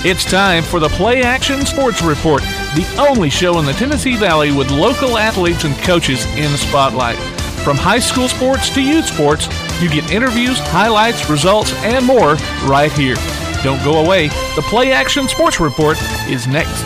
It's time for the PlayAction Sports Report, the only show in the Tennessee Valley with local athletes and coaches in the spotlight. From high school sports to youth sports, you get interviews, highlights, results, and more right here. Don't go away. The PlayAction Sports Report is next.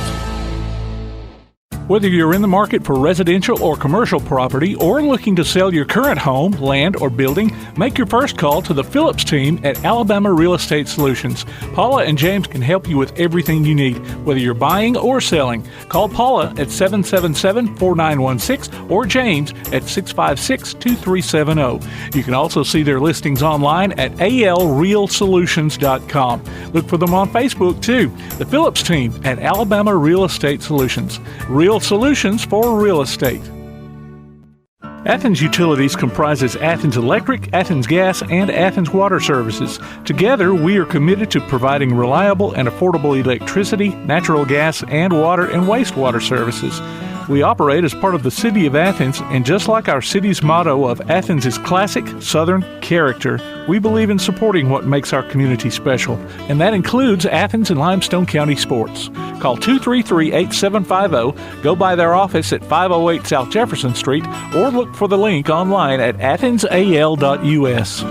Whether you're in the market for residential or commercial property or looking to sell your current home, land, or building, make your first call to the Phillips team at Alabama Real Estate Solutions. Paula and James can help you with everything you need, whether you're buying or selling. Call Paula at 777-4916 or James at 656-2370. You can also see their listings online at alrealsolutions.com. Look for them on Facebook too. The Phillips team at Alabama Real Estate Solutions. Real solutions for real estate. Athens Utilities comprises Athens Electric, Athens Gas, and Athens Water Services. Together, we are committed to providing reliable and affordable electricity, natural gas, and water and wastewater services. We operate as part of the City of Athens, and just like our city's motto of Athens is classic, Southern character, we believe in supporting what makes our community special, and that includes Athens and Limestone County sports. Call 233-8750, go by their office at 508 South Jefferson Street, or look for the link online at athensal.us.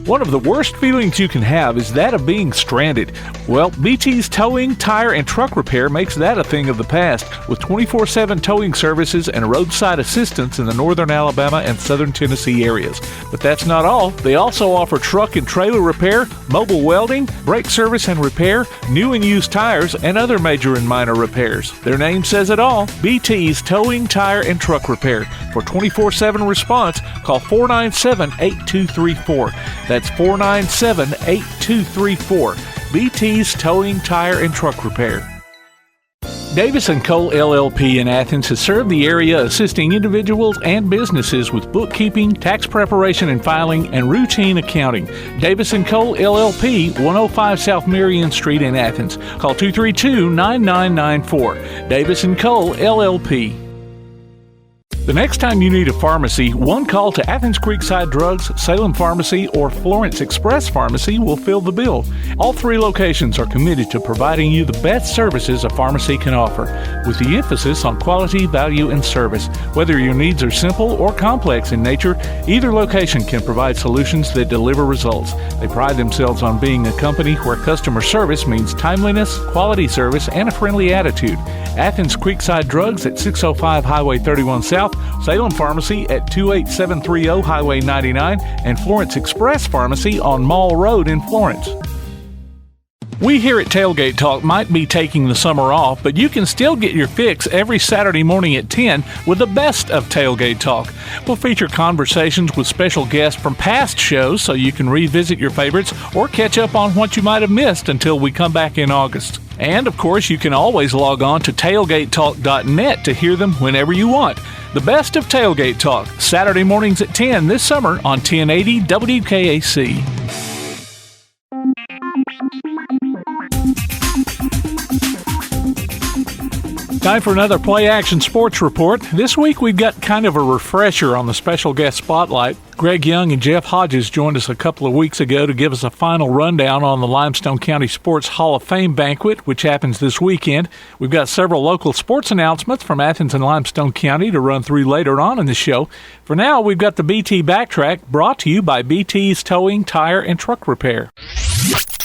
One of the worst feelings you can have is that of being stranded. Well, BT's Towing, Tire, and Truck Repair makes that a thing of the past, with 24/7 towing services and roadside assistance in the northern Alabama and southern Tennessee areas. But that's not all. They also offer truck and trailer repair, mobile welding, brake service and repair, new and used tires, and other major and minor repairs. Their name says it all, BT's Towing, Tire, and Truck Repair. For 24/7 response, call 497-8234. That's 497-8234. BT's Towing, Tire, and Truck Repair. Davis & Cole LLP in Athens has served the area assisting individuals and businesses with bookkeeping, tax preparation and filing, and routine accounting. Davis & Cole LLP, 105 South Marion Street in Athens. Call 232-9994. Davis & Cole LLP. The next time you need a pharmacy, one call to Athens Creekside Drugs, Salem Pharmacy, or Florence Express Pharmacy will fill the bill. All three locations are committed to providing you the best services a pharmacy can offer, with the emphasis on quality, value, and service. Whether your needs are simple or complex in nature, either location can provide solutions that deliver results. They pride themselves on being a company where customer service means timeliness, quality service, and a friendly attitude. Athens Creekside Drugs at 605 Highway 31 South, Salem Pharmacy at 28730 Highway 99, and Florence Express Pharmacy on Mall Road in Florence. We here at Tailgate Talk might be taking the summer off, but you can still get your fix every Saturday morning at 10 with the best of Tailgate Talk. We'll feature conversations with special guests from past shows so you can revisit your favorites or catch up on what you might have missed until we come back in August. And, of course, you can always log on to tailgatetalk.net to hear them whenever you want. The best of Tailgate Talk, Saturday mornings at 10 this summer on 1080 WKAC. Time for another Play Action Sports Report. This week we've got kind of a refresher on the special guest spotlight. Greg Young and Jeff Hodges joined us a couple of weeks ago to give us a final rundown on the Limestone County Sports Hall of Fame banquet, which happens this weekend. We've got several local sports announcements from Athens and Limestone County to run through later on in the show. For now, we've got the BT Backtrack brought to you by BT's Towing, Tire, and Truck Repair.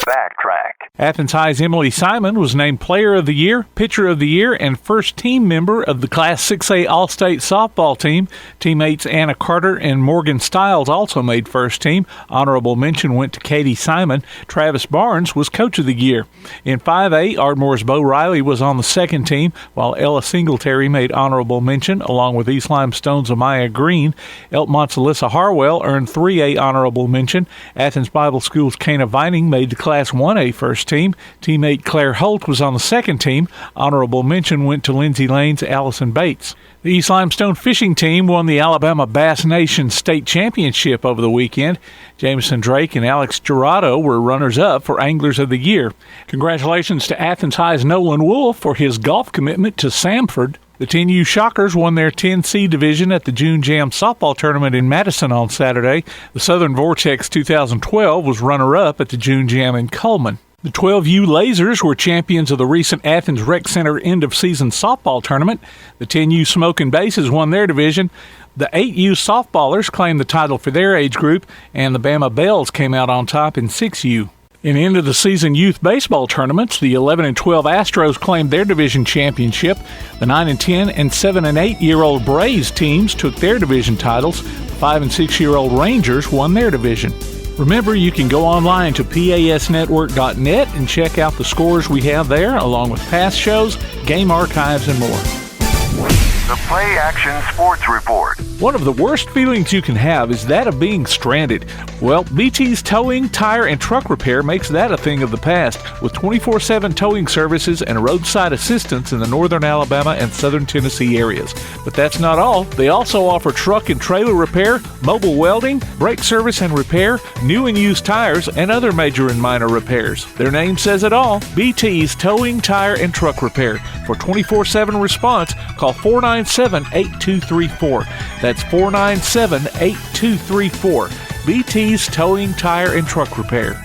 Backtrack. Athens High's Emily Simon was named Player of the Year, Pitcher of the Year, and first team member of the Class 6A All-State softball team. Teammates Anna Carter and Morgan Stiles also made first team. Honorable mention went to Katie Simon. Travis Barnes was Coach of the Year. In 5A, Ardmore's Bo Riley was on the second team, while Ella Singletary made honorable mention, along with East Limestone's Amaya Green. Elkmont's Alyssa Harwell earned 3A honorable mention. Athens Bible School's Kana Vining made the Class 1A first team. Teammate Claire Holt was on the second team. Honorable mention went to Lindsay Lane's Allison Bates. The East Limestone fishing team won the Alabama Bass Nation State Championship over the weekend. Jameson Drake and Alex Gerardo were runners-up for Anglers of the Year. Congratulations to Athens High's Nolan Wolf for his golf commitment to Samford. The 10U Shockers won their 10C division at the June Jam softball tournament in Madison on Saturday. The Southern Vortex 2012 was runner-up at the June Jam in Coleman. The 12U Lasers were champions of the recent Athens Rec Center end-of-season softball tournament. The 10U Smoking Bases won their division. The 8U softballers claimed the title for their age group, and the Bama Bells came out on top in 6U. In end-of-the-season youth baseball tournaments, the 11 and 12 Astros claimed their division championship. The 9 and 10 and 7 and 8-year-old Braves teams took their division titles. The 5 and 6-year-old Rangers won their division. Remember, you can go online to pasnetwork.net and check out the scores we have there, along with past shows, game archives, and more. The PlayAction Sports Report. One of the worst feelings you can have is that of being stranded. Well, BT's Towing, Tire, and Truck Repair makes that a thing of the past, with 24/7 towing services and roadside assistance in the northern Alabama and southern Tennessee areas. But that's not all. They also offer truck and trailer repair, mobile welding, brake service and repair, new and used tires, and other major and minor repairs. Their name says it all. BT's Towing, Tire, and Truck Repair. For 24/7 response, call 497-8234. That's 497-8234. BT's Towing, Tire, and Truck Repair.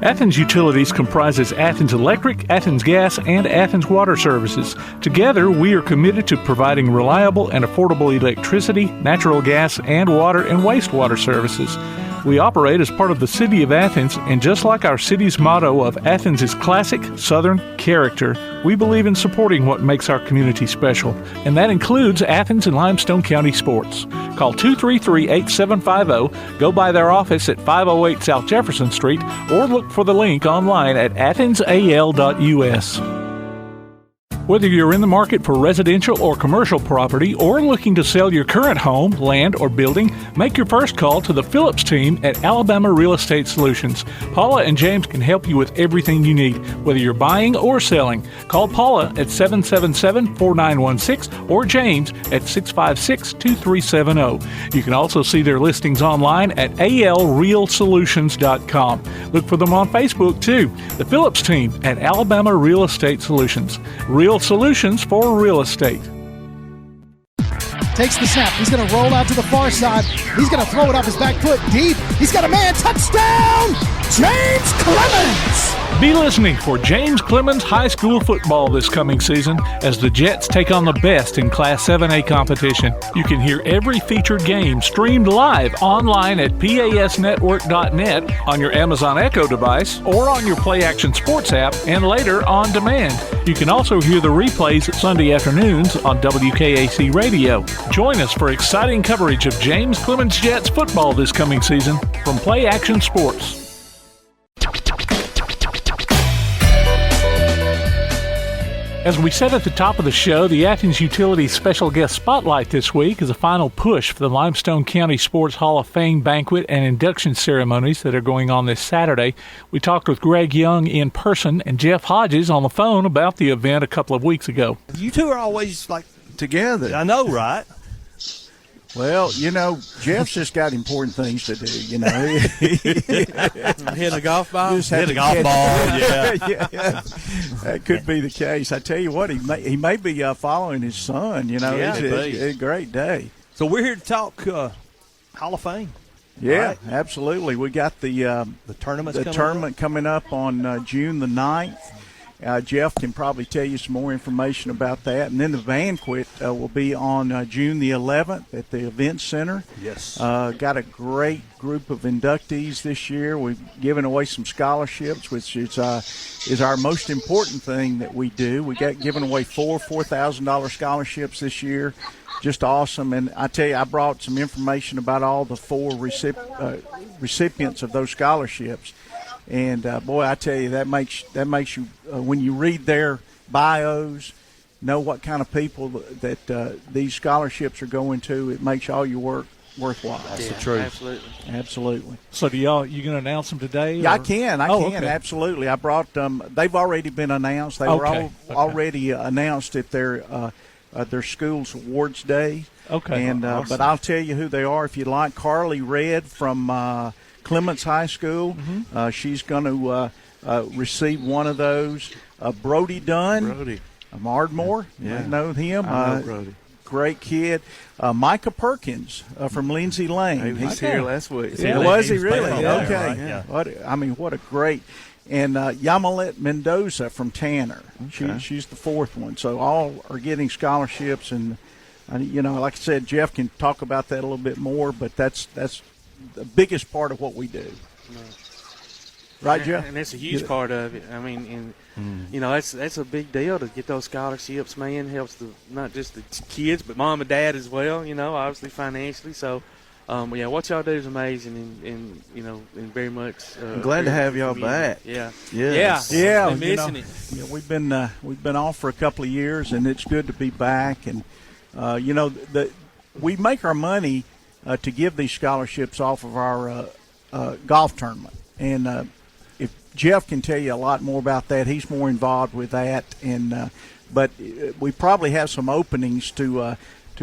Athens Utilities comprises Athens Electric, Athens Gas, and Athens Water Services. Together, we are committed to providing reliable and affordable electricity, natural gas, and water and wastewater services. We operate as part of the City of Athens, and just like our city's motto of Athens is classic Southern character, we believe in supporting what makes our community special, and that includes Athens and Limestone County sports. Call 233-8750, go by their office at 508 South Jefferson Street, or look for the link online at athensal.us. Whether you're in the market for residential or commercial property or looking to sell your current home, land, or building, make your first call to the Phillips team at Alabama Real Estate Solutions. Paula and James can help you with everything you need, whether you're buying or selling. Call Paula at 777-4916 or James at 656-2370. You can also see their listings online at alrealsolutions.com. Look for them on Facebook, too. The Phillips team at Alabama Real Estate Solutions. Real solutions for real estate. Takes the snap. He's going to roll out to the far side. He's going to throw it off his back foot deep. He's got a man. Touchdown! James Clemens! Be listening for James Clemens High School football this coming season as the Jets take on the best in Class 7A competition. You can hear every featured game streamed live online at pasnetwork.net on your Amazon Echo device or on your PlayAction Sports app and later on demand. You can also hear the replays Sunday afternoons on WKAC Radio. Join us for exciting coverage of James Clemens Jets football this coming season from PlayAction Sports. As we said at the top of the show, the Athens Utilities Special Guest Spotlight this week is a final push for the Limestone County Sports Hall of Fame banquet and induction ceremonies that are going on this Saturday. We talked with Greg Young in person and Jeff Hodges on the phone about the event a couple of weeks ago. You two are always like together. I know, right? Well, you know, Jeff's just got important things to do, you know. Hit a golf ball? Hit a golf ball, yeah. Yeah. That could be the case. I tell you what, he may be following his son, you know. Yeah, it's a great day. So we're here to talk Hall of Fame. Yeah, right? Absolutely. We got the tournament coming up on June the 9th. Jeff can probably tell you some more information about that. And then the banquet will be on June the 11th at the Event Center. Yes. Got a great group of inductees this year. We've given away some scholarships, which is our most important thing that we do. We got given away four $4,000 scholarships this year. Just awesome. And I tell you, I brought some information about all the four recipients of those scholarships. And, boy, I tell you, that makes you, when you read their bios, know what kind of people that these scholarships are going to. It makes all your work worthwhile. That's the truth. Absolutely. So you going to announce them today? Yeah, I can, okay. Absolutely. I brought them. They've already been announced. They were already announced at their school's awards day. Okay. And awesome. But I'll tell you who they are if you like. Carly Red from Clements High School. Mm-hmm. She's going to receive one of those. Brody Dunn. Ardmore. Yeah. You know him. I know Brody. Great kid. Micah Perkins from Lindsay Lane. He's here last week. Yeah, was he really? Yeah, okay. right, yeah. What a great. and Yamilet Mendoza from Tanner. Okay. She's the fourth one. So all are getting scholarships, and like I said, Jeff can talk about that a little bit more. But that's the biggest part of what we do. Right, Jeff? And that's a huge part of it. I mean, that's a big deal to get those scholarships, man. Helps not just the kids, but mom and dad as well, obviously financially. So, what y'all do is amazing and very much. I'm glad to have y'all back. Yeah. Yeah. Been missing it. We've been off for a couple of years, and it's good to be back. And, we make our money to give these scholarships off of our golf tournament. And if Jeff can tell you a lot more about that, he's more involved with that. And but we probably have some openings to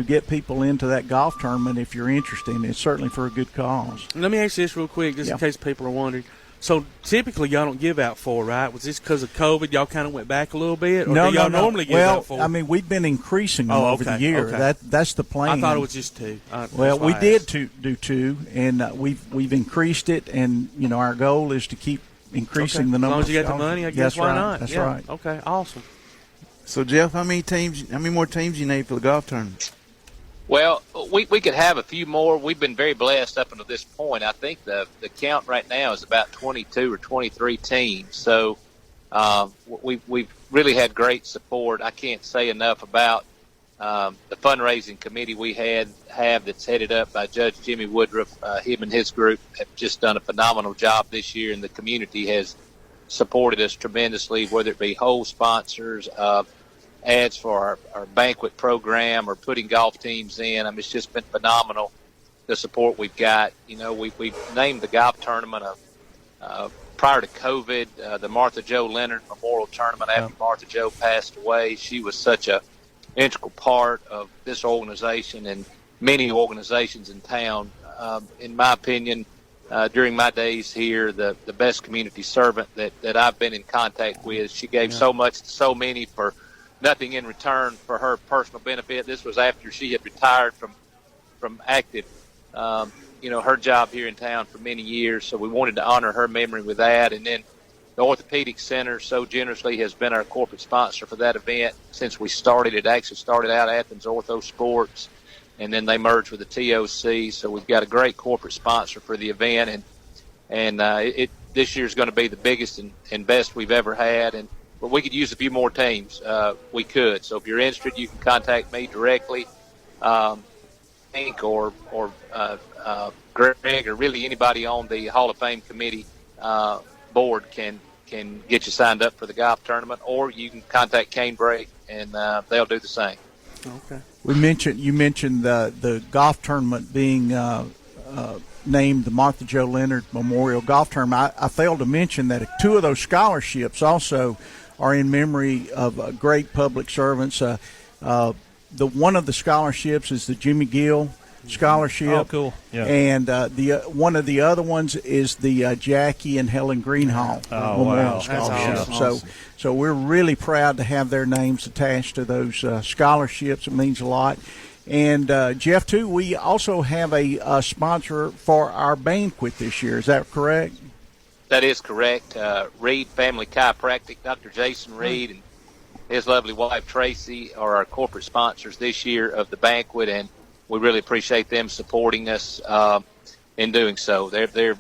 get people into that golf tournament if you're interested. And it's certainly for a good cause. Let me ask you this real quick, just in case people are wondering. So typically y'all don't give out four, right? Was this because of COVID? Y'all kind of went back a little bit, or do y'all normally give out four? I mean, we've been increasing them over the year. Okay. That's the plan. I thought it was just two. We did do two, and we've increased it, and our goal is to keep increasing the number. As long as you got the money, I guess why not? That's right. Okay, awesome. So Jeff, how many more teams you need for the golf tournament? Well, we could have a few more. We've been very blessed up until this point. I think the count right now is about 22 or 23 teams. So we've really had great support. I can't say enough about the fundraising committee we have that's headed up by Judge Jimmy Woodruff. Him and his group have just done a phenomenal job this year, and the community has supported us tremendously, whether it be whole sponsors, ads for our banquet program, or putting golf teams in. I mean, it's just been phenomenal, the support we've got. We've named the golf tournament prior to COVID, the Martha Jo Leonard Memorial Tournament after Martha Jo passed away. She was such a integral part of this organization and many organizations in town. In my opinion, during my days here, the best community servant that I've been in contact with. She gave so much to so many for nothing in return for her personal benefit. This was after she had retired from active, her job here in town for many years. So we wanted to honor her memory with that. And then the Orthopedic Center so generously has been our corporate sponsor for that event since we started. It actually started out Athens Ortho Sports, and then they merged with the TOC. So we've got a great corporate sponsor for the event, and this year's going to be the biggest and best we've ever had. But we could use a few more teams. We could. So if you're interested, you can contact me directly, Hank or Greg, or really anybody on the Hall of Fame committee board can get you signed up for the golf tournament, or you can contact Canebrake and they'll do the same. Okay. You mentioned the golf tournament being named the Martha Jo Leonard Memorial Golf Tournament. I failed to mention that two of those scholarships also are in memory of great public servants. One of the scholarships is the Jimmy Gill Scholarship. Oh, cool! Yeah. And one of the other ones is the Jackie and Helen Greenhall Memorial Scholarship. Awesome. So we're really proud to have their names attached to those scholarships. It means a lot. And Jeff, too, we also have a sponsor for our banquet this year. Is that correct? That is correct. Reed Family Chiropractic, Dr. Jason Reed and his lovely wife Tracy are our corporate sponsors this year of the banquet, and we really appreciate them supporting us in doing so. They're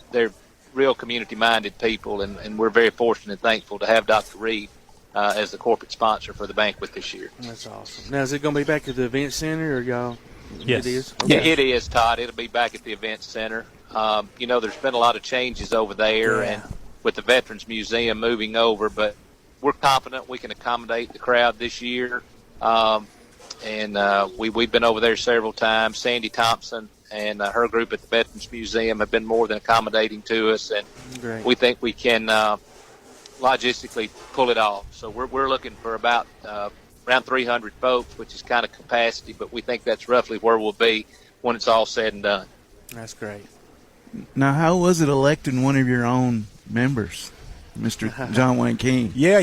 real community-minded people, and we're very fortunate and thankful to have Dr. Reed as the corporate sponsor for the banquet this year. That's awesome. Now, is it going to be back at the event center, or y'all? Yes. It is? Okay. It is, Todd. It'll be back at the event center. There's been a lot of changes over there, and with the Veterans Museum moving over, but we're confident we can accommodate the crowd this year. We've been over there several times. Sandy Thompson and her group at the Veterans Museum have been more than accommodating to us, and we think we can logistically pull it off. So we're looking for about around 300 folks, which is kind of capacity, but we think that's roughly where we'll be when it's all said and done. That's great. Now, how was it electing one of your own members, Mr. John Wayne King? Yeah,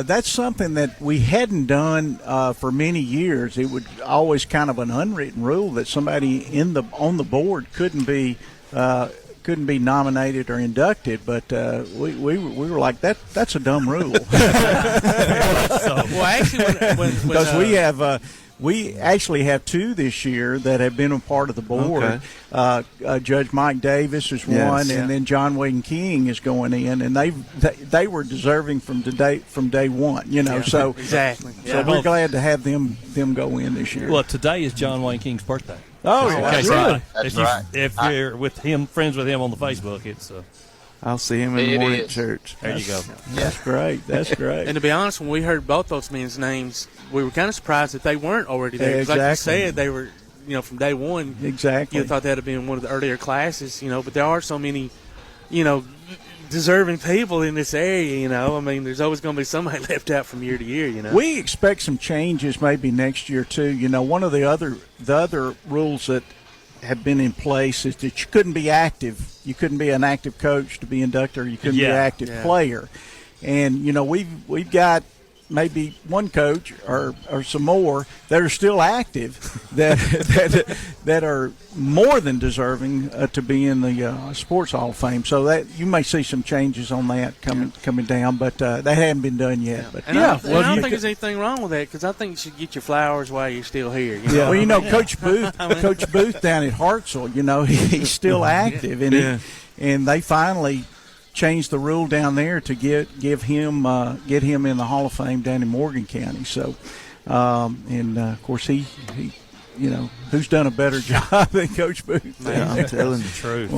that's something that we hadn't done for many years. It was always kind of an unwritten rule that somebody on the board couldn't be couldn't be nominated or inducted, but we were like that's a dumb rule. Well, actually, because we actually have two this year that have been a part of the board. Okay. Judge Mike Davis is Yes. one, Yeah. and then John Wayne King is going in, and they were deserving from day one. So Exactly. So Yeah. we're glad to have them go in this year. well, today is John Wayne King's birthday. Oh, In yeah, case really? anybody- That's if you, right. If you're with him, friends with him on the Facebook, it's I'll see him in the It morning is. at church. there you go. That's great. That's great. And to be honest, when we heard both those men's names, we were kind of surprised that they weren't already there. 'Cause like you Exactly. said, they were, from day one. Exactly. You thought that had been one of the earlier classes, but there are so many, deserving people in this area, I mean, there's always going to be somebody left out from year to year, We expect some changes maybe next year too. One of the other rules that have been in place is that you couldn't be active. You couldn't be an active coach to be inducted, or you couldn't be an active player. And we've got maybe one coach or some more that are still active that are more than deserving to be in the Sports Hall of Fame. So that you may see some changes on that coming down, but they haven't been done yet. But And I don't think there's anything wrong with that, because I think you should get your flowers while you're still here. Well, Coach Booth down at Hartselle, he's still active, and and they finally changed the rule down there to get him in the Hall of Fame down in Morgan County. So, of course he who's done a better job than Coach Booth? I'm telling you the truth.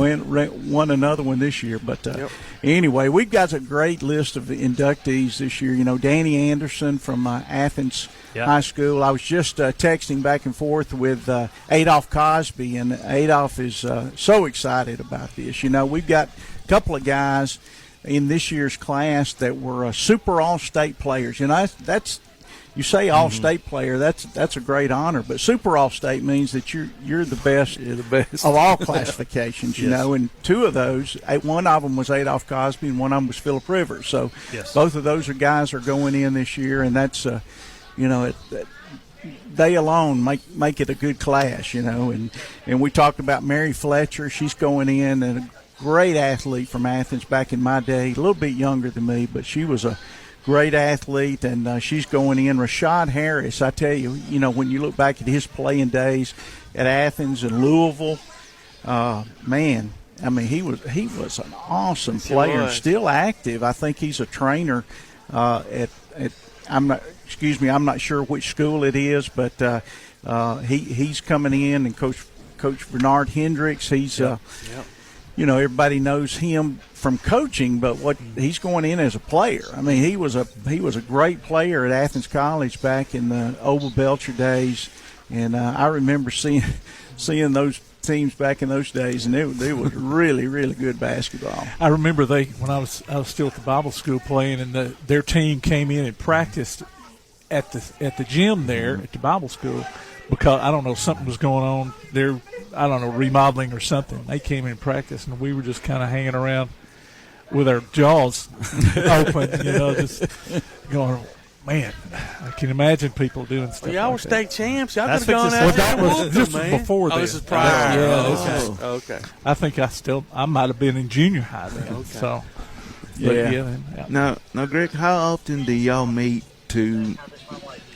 Won another one this year, but anyway, we've got a great list of inductees this year. Danny Anderson from Athens High School. I was just texting back and forth with Adolph Cosby, and Adolph is so excited about this. We've got a couple of guys in this year's class that were super all-state players. That's you say all-state player, that's a great honor, but super all-state means that you're the best. You're the best of all classifications. And two of those, one of them was Adolph Cosby, and one of them was Philip Rivers. So both of those guys are going in this year, and that's they alone make it a good class. And we talked about Mary Fletcher. She's going in, and a great athlete from Athens back in my day, a little bit younger than me, but she was a great athlete, and she's going in. Rashad Harris, I tell you, when you look back at his playing days at Athens and Louisville, man, I mean, he was an awesome player, still active. I think he's a trainer at I'm not sure which school it is, but he's coming in, and Coach Bernard Hendricks, he's everybody knows him from coaching, but what he's going in as a player. I mean, he was a great player at Athens College back in the Oval Belcher days, and I remember seeing those teams back in those days, and it was really, really good basketball. I remember when I was still at the Bible school playing, and their team came in and practiced at the gym there at the Bible school, because I don't know, something was going on there. I don't know, remodeling or something. They came in and practiced, and we were just kind of hanging around with our jaws open, just going, man, I can imagine people doing stuff. Y'all were like state champs. Y'all could that. have gone Well, out there that and was whooped this them, was man. before Oh, this. this is prior. Yeah, Okay. I think I might have been in junior high then. Okay. So, Yeah. Now, Greg, how often do y'all meet to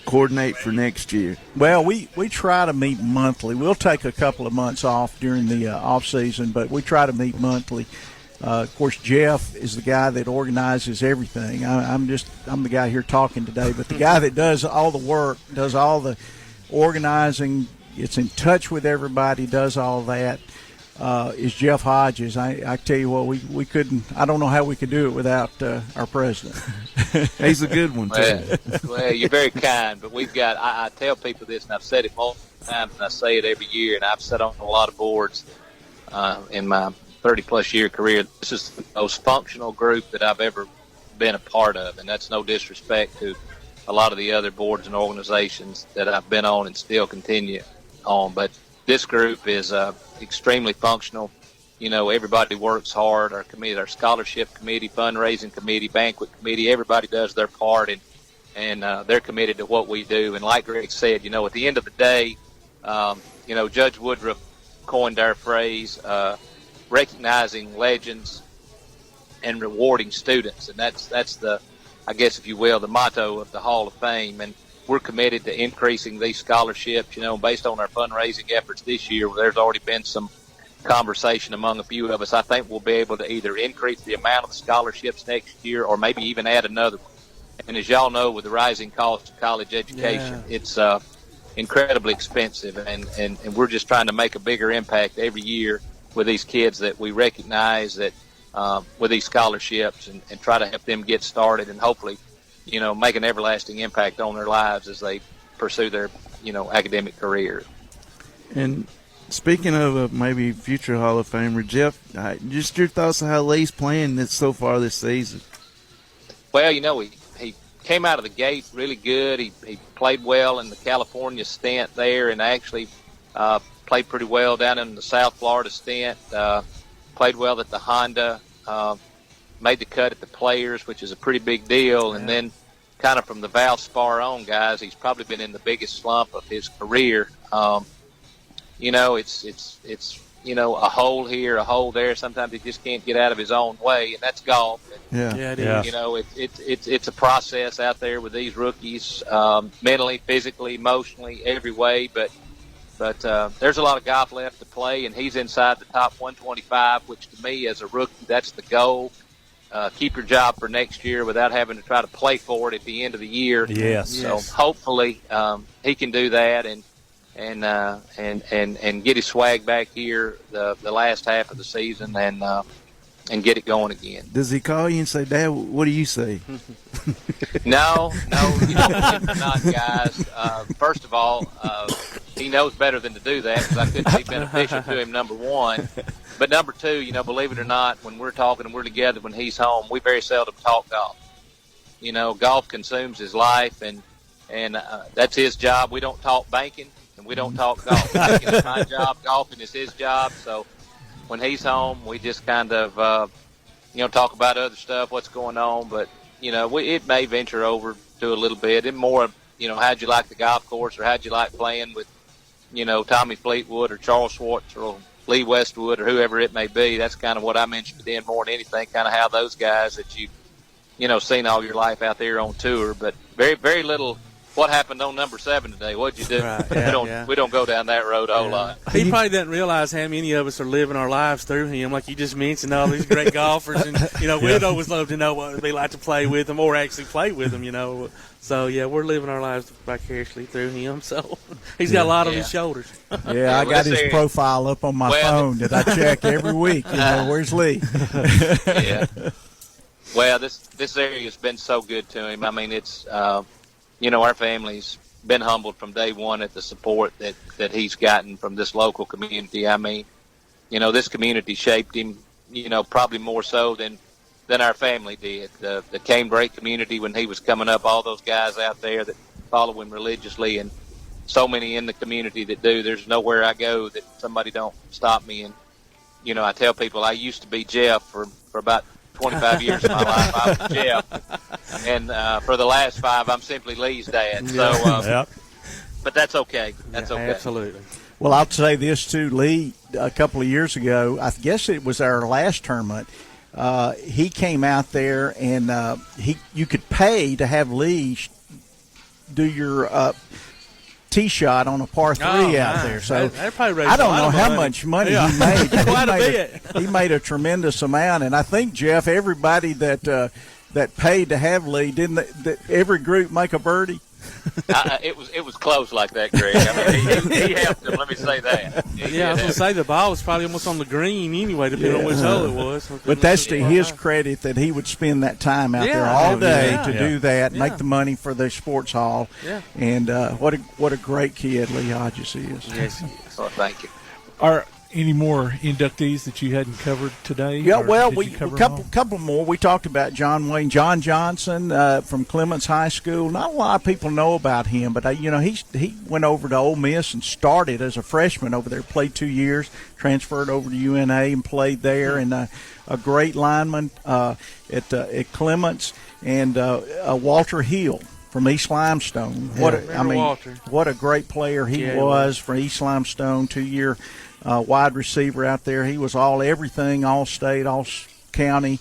coordinate for next year? Well, we try to meet monthly. We'll take a couple of months off during the off season, but we try to meet monthly. Of course, Jeff is the guy that organizes everything. I'm the guy here talking today, but the guy that does all the work, does all the organizing, gets in touch with everybody, does all that, is Jeff Hodges. I tell you what, we couldn't. I don't know how we could do it without our president. He's a good one too. Well, you're very kind, but we've got. I tell people this, and I've said it multiple times, and I say it every year, and I've sat on a lot of boards in my 30-plus year career. This is the most functional group that I've ever been a part of, and that's no disrespect to a lot of the other boards and organizations that I've been on and still continue on. But this group is extremely functional. Everybody works hard. Our committee, our scholarship committee, fundraising committee, banquet committee, everybody does their part, and they're committed to what we do. And like Greg said, at the end of the day, Judge Woodruff coined our phrase, recognizing legends and rewarding students, and that's the, I guess, if you will, the motto of the Hall of Fame. And we're committed to increasing these scholarships. Based on our fundraising efforts this year, there's already been some conversation among a few of us. I think we'll be able to either increase the amount of the scholarships next year or maybe even add another one. And as y'all know, with the rising cost of college education, it's incredibly expensive, and we're just trying to make a bigger impact every year with these kids that we recognize that with these scholarships, and try to help them get started and hopefully, make an everlasting impact on their lives as they pursue their, academic career. And speaking of maybe future Hall of Famer, Jeff, just your thoughts on how Lee's playing so far this season. Well, he came out of the gate really good. He played well in the California stint there, and actually played pretty well down in the South Florida stint. Played well at the Honda. Made the cut at the Players, which is a pretty big deal. And then kind of from the Valspar on, guys, he's probably been in the biggest slump of his career. It's a hole here, a hole there. Sometimes he just can't get out of his own way, and that's golf. Yeah, it is. It's a process out there with these rookies, mentally, physically, emotionally, every way. But there's a lot of golf left to play, and he's inside the top 125, which to me as a rookie, that's the goal. Keep your job for next year without having to try to play for it at the end of the year. Yes. So hopefully he can do that and get his swag back here the last half of the season and get it going again. Does he call you and say, "Dad, what do you say?" No, not, guys. First of all, he knows better than to do that because I couldn't be beneficial to him, number one. But number two, believe it or not, when we're talking and we're together when he's home, we very seldom talk golf. Golf consumes his life, and that's his job. We don't talk banking, and we don't talk golf. Banking is my job. Golfing is his job. So when he's home, we just kind of, talk about other stuff, what's going on. But, it may venture over to a little bit. And more, how'd you like the golf course, or how'd you like playing with, Tommy Fleetwood or Charles Schwartz or Lee Westwood or whoever it may be. That's kind of what I'm interested in more than anything, kind of how those guys that you've, seen all your life out there on tour. But very, very little. What happened on number 7 today? What'd you do? Right, we don't go down that road a whole lot. He probably doesn't realize how many of us are living our lives through him. Like you just mentioned, all these great golfers, and we'd always love to know what it'd be like to play with them or actually play with them. So we're living our lives vicariously through him. So he's got a lot on his shoulders. I got his profile up on my phone that I check every week. Where's Lee? Yeah. Well, this area has been so good to him. I mean, it's. Our family's been humbled from day one at the support that he's gotten from this local community. I mean, this community shaped him, probably more so than our family did. The Canebrake community when he was coming up, all those guys out there that follow him religiously, and so many in the community that do. There's nowhere I go that somebody don't stop me. And, I tell people I used to be Jeff for about 25 years of my life. I was Jeff. And for the last 5, I'm simply Lee's dad. So, but that's okay. That's okay. Absolutely. Well, I'll say this, too. Lee, a couple of years ago, I guess it was our last tournament, he came out there and you could pay to have Lee do your tee shot on a par 3 out there. So I don't know how much money he made. Quite a bit. He made a tremendous amount, and I think, Jeff, everybody that paid to have Lee, didn't every group make a birdie? It was close like that, Greg. I mean, he helped them. Let me say that. I was going to say the ball was probably almost on the green anyway, depending on which hole it was. But that's to his credit that he would spend that time out there all day to do that, make the money for the sports hall. Yeah. And what a great kid Lee Hodges is. Yes, he is. Well, thank you. Are any more inductees that you hadn't covered today? Yeah, well, couple more. We talked about John Johnson from Clements High School. Not a lot of people know about him, but he went over to Ole Miss and started as a freshman over there. Played 2 years, transferred over to UNA and played there. And a great lineman at Clements, and Walter Hill from East Limestone. What a great player he was for East Limestone. wide receiver out there. He was all everything, all state, all county.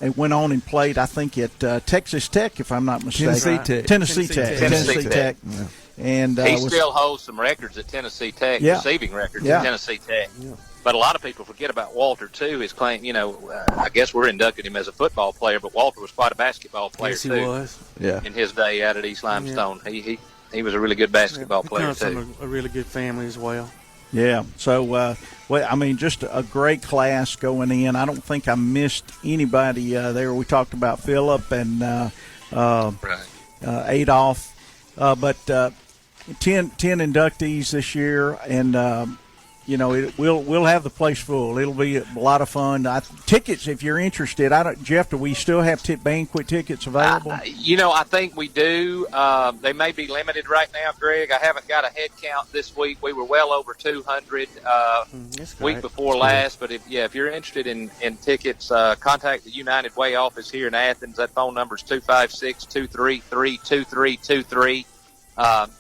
And went on and played, I think, at Texas Tech, if I'm not mistaken. Tennessee Tech. Tennessee Tech. Yeah. And he still holds some records at Tennessee Tech, receiving records at Tennessee Tech. Yeah. But a lot of people forget about Walter, too. His claim, I guess we're inducting him as a football player, but Walter was quite a basketball player, yes, too. He was. Yeah. In his day out at East Limestone. Yeah. He was a really good basketball player, too. From a really good family as well. Yeah. So, just a great class going in. I don't think I missed anybody there. We talked about Phillip and Adolph. But 10 inductees this year, and we'll have the place full. It'll be a lot of fun. Tickets, if you're interested. Jeff, do we still have banquet tickets available? I think we do. They may be limited right now, Greg. I haven't got a head count this week. We were well over 200 week before last. But if you're interested in tickets, contact the United Way office here in Athens. That phone number is 256-233-2323.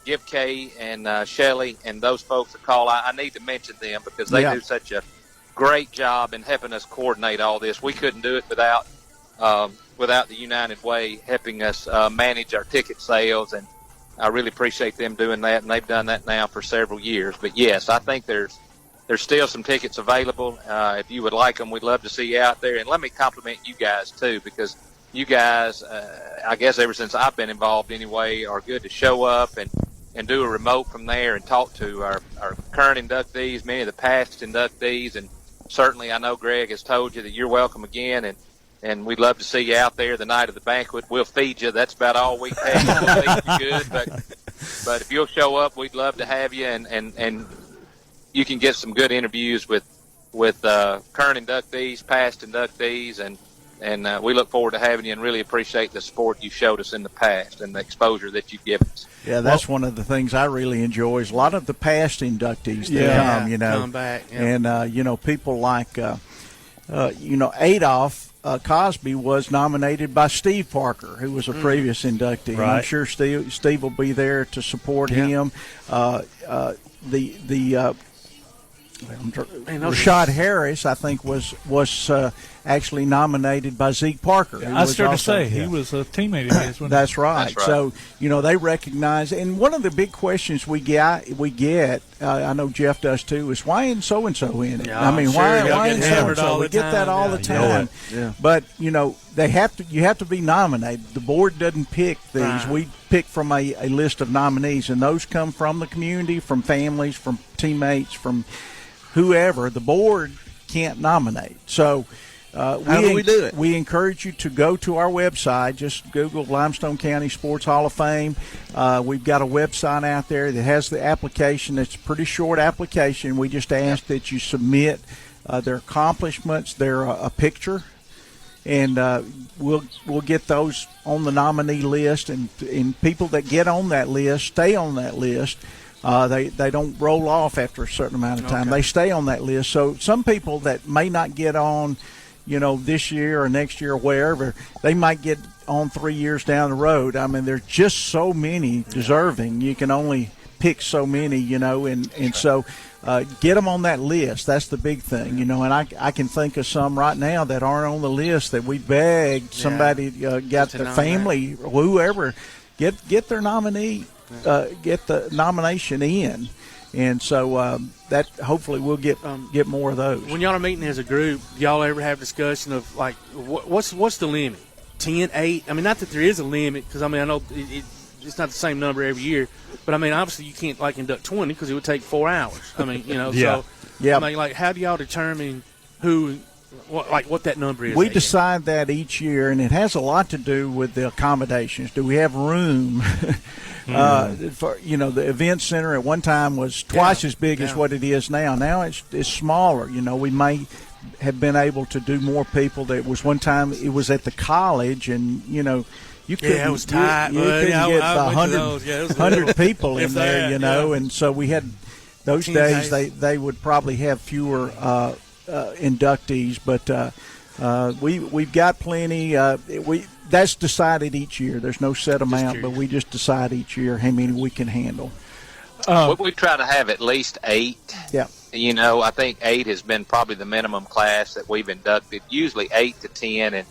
Give Kay and Shelley and those folks a call. I need to mention them because they do such a great job in helping us coordinate all this. We couldn't do it without the United Way helping us manage our ticket sales, and I really appreciate them doing that, and they've done that now for several years. But, yes, I think there's still some tickets available. If you would like them, we'd love to see you out there. And let me compliment you guys, too, because you guys, I guess ever since I've been involved anyway, are good to show up and do a remote from there and talk to our current inductees, many of the past inductees. And certainly I know Greg has told you that you're welcome again, and we'd love to see you out there the night of the banquet. We'll feed you. That's about all we can. We'll feed you good. But if you'll show up, we'd love to have you, and you can get some good interviews with current inductees, past inductees, and we look forward to having you and really appreciate the support you showed us in the past and the exposure that you've given us. Yeah, that's one of the things I really enjoy is a lot of the past inductees that come back. Yeah. And, people like, Adolph Cosby was nominated by Steve Parker, who was a previous inductee. Right. I'm sure Steve will be there to support him. Rashad Harris, I think, was actually nominated by Zeke Parker. I was to say he was a teammate of his. That's right. So they recognize, and one of the big questions we get, I know Jeff does too, is why isn't so and so in it? Yeah, I mean, why isn't so and so? We get that all the time. Yeah. But they have to. You have to be nominated. The board doesn't pick these. Right. We pick from a list of nominees, and those come from the community, from families, from teammates, from whoever. The board can't nominate. So how do we do it? We encourage you to go to our website. Just Google Limestone County Sports Hall of Fame. We've got a website out there that has the application. It's a pretty short application. We just ask that you submit their accomplishments, a picture, and we'll get those on the nominee list. And people that get on that list stay on that list. They don't roll off after a certain amount of time. Okay. They stay on that list. So some people that may not get on, this year or next year or wherever, they might get on 3 years down the road. I mean, there's just so many deserving. You can only pick so many, and so get them on that list. That's the big thing, and I can think of some right now that aren't on the list that we begged somebody got their family or whoever get their nominee. Get the nomination in, and so that hopefully we'll get more of those. When y'all are meeting as a group, do y'all ever have discussion of like what's the limit? 10, 8? I mean, not that there is a limit, because I know it's not the same number every year, but I mean obviously you can't induct 20 because it would take 4 hours. I mean So I mean, how do y'all determine what that number is? We decide that each year, and it has a lot to do with the accommodations. Do we have room? For the event center at one time was twice as big as what it is now. Now it's smaller. We may have been able to do more people. There was one time it was at the college, and you couldn't. It was tight. You couldn't get 100 people in there. And so we had those days. They would probably have fewer inductees, but we've got plenty. That's decided each year. There's no set amount, but we just decide each year how many we can handle. We try to have at least 8. Yeah. You know, I think 8 has been probably the minimum class that we've inducted. Usually 8 to 10,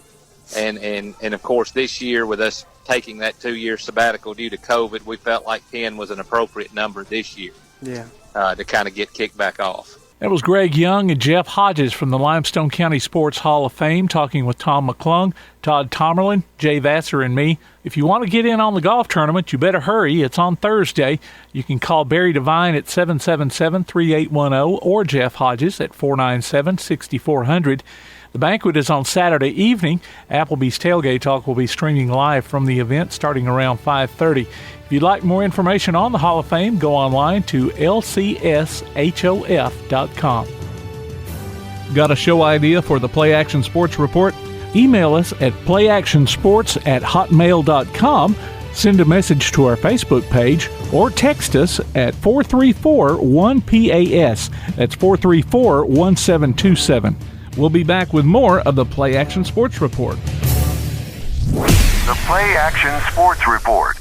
and of course this year with us taking that 2-year sabbatical due to COVID, we felt like 10 was an appropriate number this year. Yeah. To kind of get kicked back off. That was Greg Young and Jeff Hodges from the Limestone County Sports Hall of Fame talking with Tom McClung, Todd Tomerlin, Jay Vassar, and me. If you want to get in on the golf tournament, you better hurry. It's on Thursday. You can call Barry Devine at 777-3810 or Jeff Hodges at 497-6400. The banquet is on Saturday evening. Applebee's Tailgate Talk will be streaming live from the event starting around 5:30. If you'd like more information on the Hall of Fame, go online to lcshof.com. Got a show idea for the Play Action Sports Report? Email us at playactionsports@hotmail.com, send a message to our Facebook page, or text us at 434-1PAS. That's 434-1727. We'll be back with more of the Play Action Sports Report. The Play Action Sports Report.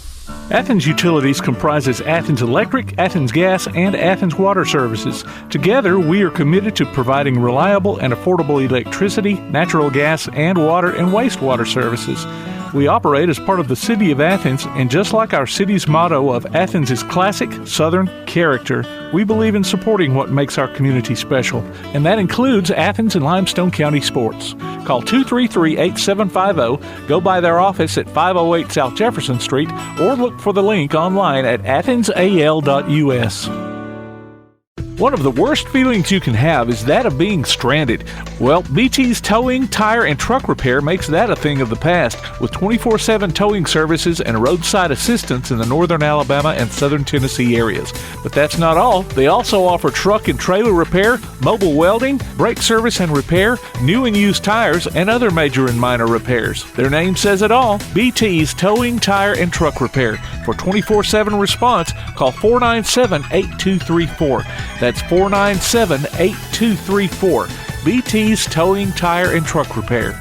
Athens Utilities comprises Athens Electric, Athens Gas, and Athens Water Services. Together, we are committed to providing reliable and affordable electricity, natural gas, and water and wastewater services. We operate as part of the City of Athens, and just like our city's motto of Athens is classic Southern character, we believe in supporting what makes our community special, and that includes Athens and Limestone County sports. Call 233-8750, go by their office at 508 South Jefferson Street, or look for the link online at athensal.us. One of the worst feelings you can have is that of being stranded. Well, BT's Towing, Tire, and Truck Repair makes that a thing of the past, with 24/7 towing services and roadside assistance in the northern Alabama and southern Tennessee areas. But that's not all. They also offer truck and trailer repair, mobile welding, brake service and repair, new and used tires, and other major and minor repairs. Their name says it all, BT's Towing, Tire, and Truck Repair. For 24/7 response, call 497-8234. That's 497-8234. BT's Towing, Tire, and Truck Repair.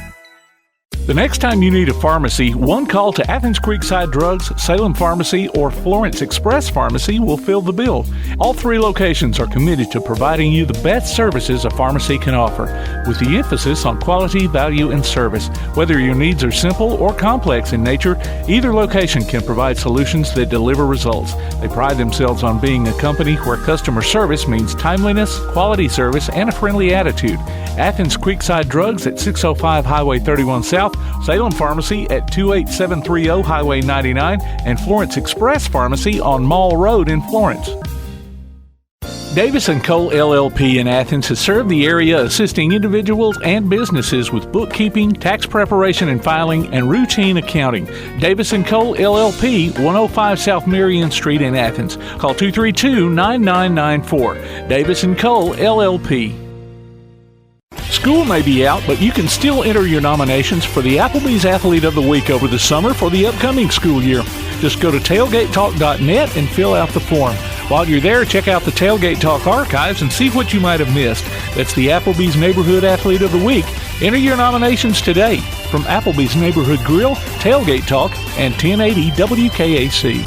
The next time you need a pharmacy, one call to Athens Creekside Drugs, Salem Pharmacy, or Florence Express Pharmacy will fill the bill. All 3 locations are committed to providing you the best services a pharmacy can offer, with the emphasis on quality, value, and service. Whether your needs are simple or complex in nature, either location can provide solutions that deliver results. They pride themselves on being a company where customer service means timeliness, quality service, and a friendly attitude. Athens Creekside Drugs at 605 Highway 31 South, Salem Pharmacy at 28730 Highway 99, and Florence Express Pharmacy on Mall Road in Florence. Davis & Cole LLP in Athens has served the area assisting individuals and businesses with bookkeeping, tax preparation and filing, and routine accounting. Davis & Cole LLP, 105 South Marion Street in Athens. Call 232-9994. Davis & Cole LLP. School may be out, but you can still enter your nominations for the Applebee's Athlete of the Week over the summer for the upcoming school year. Just go to tailgatetalk.net and fill out the form. While you're there, check out the Tailgate Talk archives and see what you might have missed. That's the Applebee's Neighborhood Athlete of the Week. Enter your nominations today from Applebee's Neighborhood Grill, Tailgate Talk, and 1080 WKAC.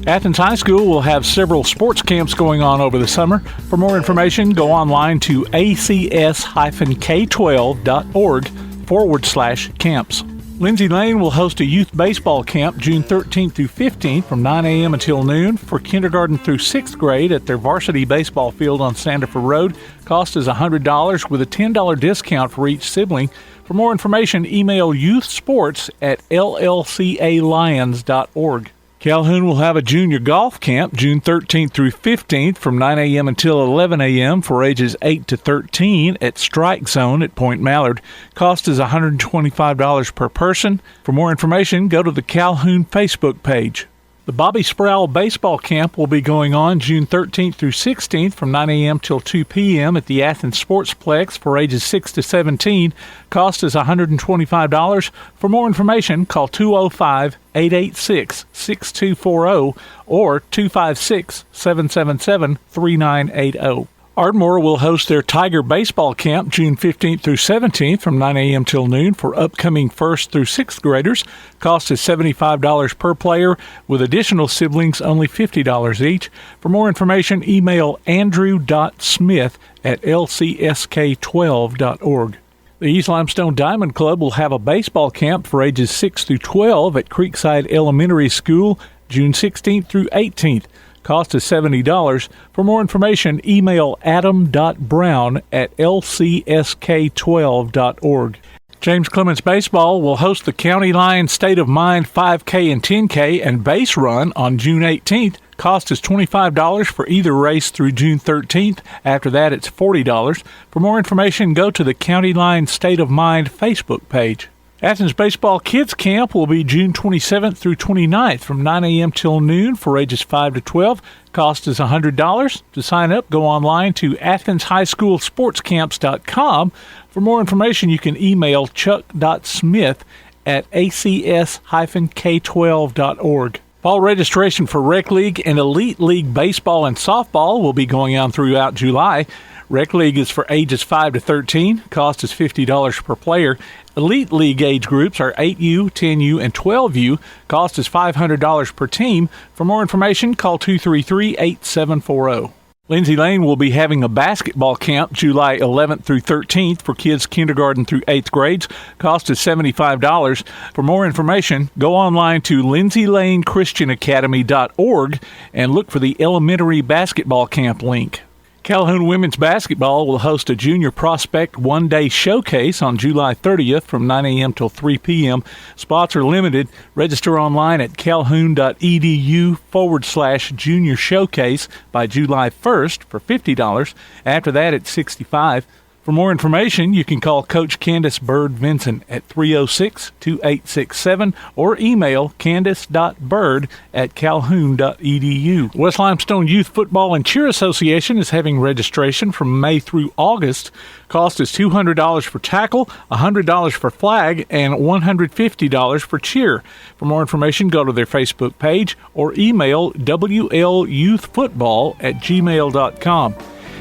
Athens High School will have several sports camps going on over the summer. For more information, go online to acs-k12.org/camps. Lindsay Lane will host a youth baseball camp June 13th through 15th from 9 a.m. until noon for kindergarten through 6th grade at their varsity baseball field on Sandifer Road. Cost is $100 with a $10 discount for each sibling. For more information, email youthsports@llcalions.org. Calhoun will have a junior golf camp June 13th through 15th from 9 a.m. until 11 a.m. for ages 8 to 13 at Strike Zone at Point Mallard. Cost is $125 per person. For more information, go to the Calhoun Facebook page. The Bobby Sproul Baseball Camp will be going on June 13th through 16th from 9 a.m. till 2 p.m. at the Athens Sportsplex for ages 6 to 17. Cost is $125. For more information, call 205-886-6240 or 256-777-3980. Ardmore will host their Tiger Baseball Camp June 15th through 17th from 9 a.m. till noon for upcoming 1st through 6th graders. Cost is $75 per player, with additional siblings only $50 each. For more information, email andrew.smith@lcsk12.org. The East Limestone Diamond Club will have a baseball camp for ages 6 through 12 at Creekside Elementary School June 16th through 18th. Cost is $70. For more information, email adam.brown@lcsk12.org. James Clemens Baseball will host the County Line State of Mind 5K and 10K and base run on June 18th. Cost is $25 for either race through June 13th. After that, it's $40. For more information, go to the County Line State of Mind Facebook page. Athens Baseball Kids Camp will be June 27th through 29th from 9 a.m. till noon for ages 5 to 12. Cost is $100. To sign up, go online to athenshighschoolsportscamps.com. For more information, you can email chuck.smith@acs-k12.org. Fall registration for Rec League and Elite League Baseball and Softball will be going on throughout July. Rec League is for ages 5 to 13. Cost is $50 per player. Elite League age groups are 8U, 10U, and 12U. Cost is $500 per team. For more information, call 233-8740. Lindsay Lane will be having a basketball camp July 11th through 13th for kids kindergarten through 8th grades. Cost is $75. For more information, go online to lindsaylanechristianacademy.org and look for the elementary basketball camp link. Calhoun Women's Basketball will host a Junior Prospect one-day showcase on July 30th from 9 a.m. till 3 p.m. Spots are limited. Register online at calhoun.edu/junior showcase by July 1st for $50. After that, it's $65. For more information, you can call Coach Candace Bird Vincent at 306-2867 or email candace.bird@calhoun.edu. West Limestone Youth Football and Cheer Association is having registration from May through August. Cost is $200 for tackle, $100 for flag, and $150 for cheer. For more information, go to their Facebook page or email wlyouthfootball@gmail.com.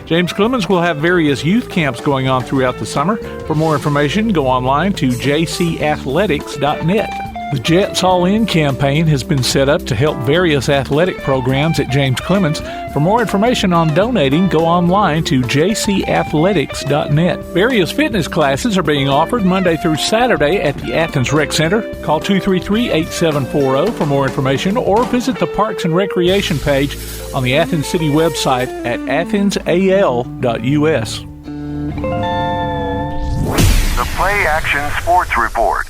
James Clemens will have various youth camps going on throughout the summer. For more information, go online to jcathletics.net. The Jets All In campaign has been set up to help various athletic programs at James Clemens. For more information on donating, go online to jcathletics.net. Various fitness classes are being offered Monday through Saturday at the Athens Rec Center. Call 233-8740 for more information or visit the Parks and Recreation page on the Athens City website at athensal.us. The PlayAction Sports Report.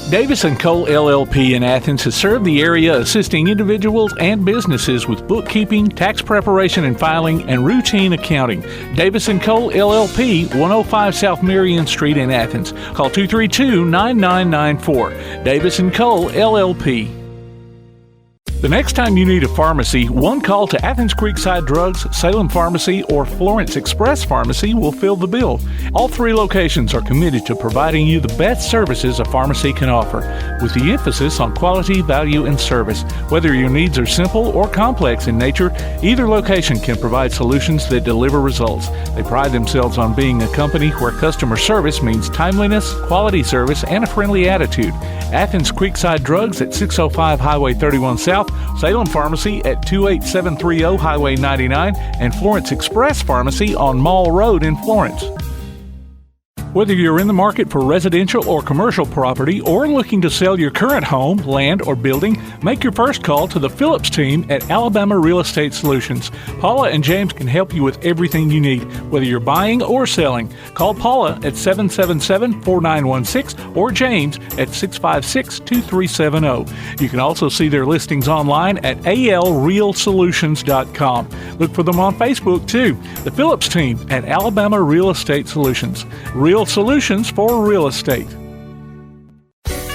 Davis & Cole LLP in Athens has served the area assisting individuals and businesses with bookkeeping, tax preparation and filing, and routine accounting. Davis & Cole LLP, 105 South Marion Street in Athens. Call 232-9994. Davis & Cole LLP. The next time you need a pharmacy, one call to Athens Creekside Drugs, Salem Pharmacy, or Florence Express Pharmacy will fill the bill. All three locations are committed to providing you the best services a pharmacy can offer, with the emphasis on quality, value, and service. Whether your needs are simple or complex in nature, either location can provide solutions that deliver results. They pride themselves on being a company where customer service means timeliness, quality service, and a friendly attitude. Athens Creekside Drugs at 605 Highway 31 South, Salem Pharmacy at 28730 Highway 99, and Florence Express Pharmacy on Mall Road in Florence. Whether you're in the market for residential or commercial property or looking to sell your current home, land, or building, make your first call to the Phillips team at Alabama Real Estate Solutions. Paula and James can help you with everything you need, whether you're buying or selling. Call Paula at 777-4916 or James at 656-2370. You can also see their listings online at alrealsolutions.com. Look for them on Facebook, too. The Phillips team at Alabama Real Estate Solutions. Real solutions for real estate.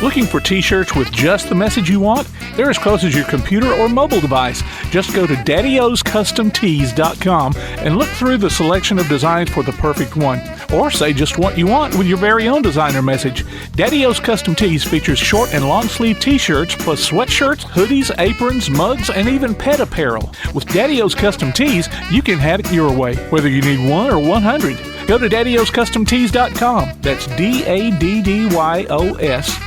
Looking for t-shirts with just the message you want? They're as close as your computer or mobile device. Just go to daddyoscustomtees.com and look through the selection of designs for the perfect one. or say just what you want with your very own designer message. Daddy-O's Custom Tees features short and long sleeve t-shirts plus sweatshirts, hoodies, aprons, mugs, and even pet apparel. With Daddy-O's Custom Tees, you can have it your way, whether you need 1 or 100. Go to daddyoscustomtees.com. That's DADDYOS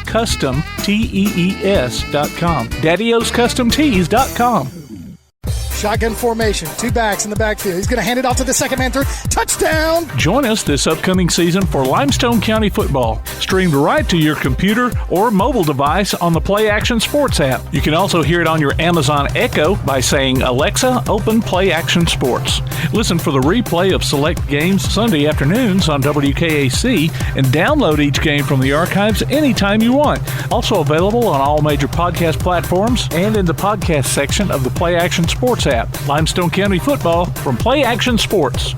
Custom TEES.com. daddyoscustomtees.com. Shotgun formation, 2 backs in the backfield. He's going to hand it off to the second man through. Touchdown! Join us this upcoming season for Limestone County football, streamed right to your computer or mobile device on the PlayAction Sports app. You can also hear it on your Amazon Echo by saying, Alexa, open PlayAction Sports. Listen for the replay of select games Sunday afternoons on WKAC and download each game from the archives anytime you want. Also available on all major podcast platforms and in the podcast section of the PlayAction Sports app. Limestone County football from PlayAction Sports.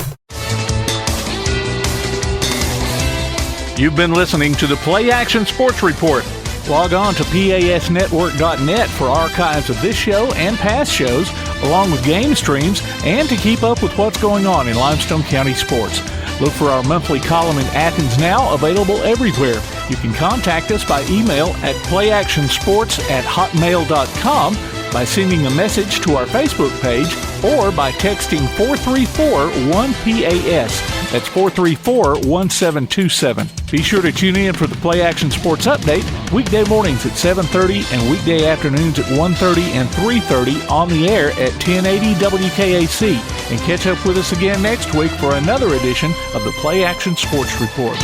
You've been listening to the PlayAction Sports Report. Log on to PASnetwork.net for archives of this show and past shows, along with game streams, and to keep up with what's going on in Limestone County sports. Look for our monthly column in Athens Now, available everywhere. You can contact us by email at playactionsports@hotmail.com, by sending a message to our Facebook page, or by texting 434-1PAS. That's 434-1727. Be sure to tune in for the PlayAction Sports Update, weekday mornings at 7:30 and weekday afternoons at 1:30 and 3:30 on the air at 1080 WKAC. And catch up with us again next week for another edition of the PlayAction Sports Report.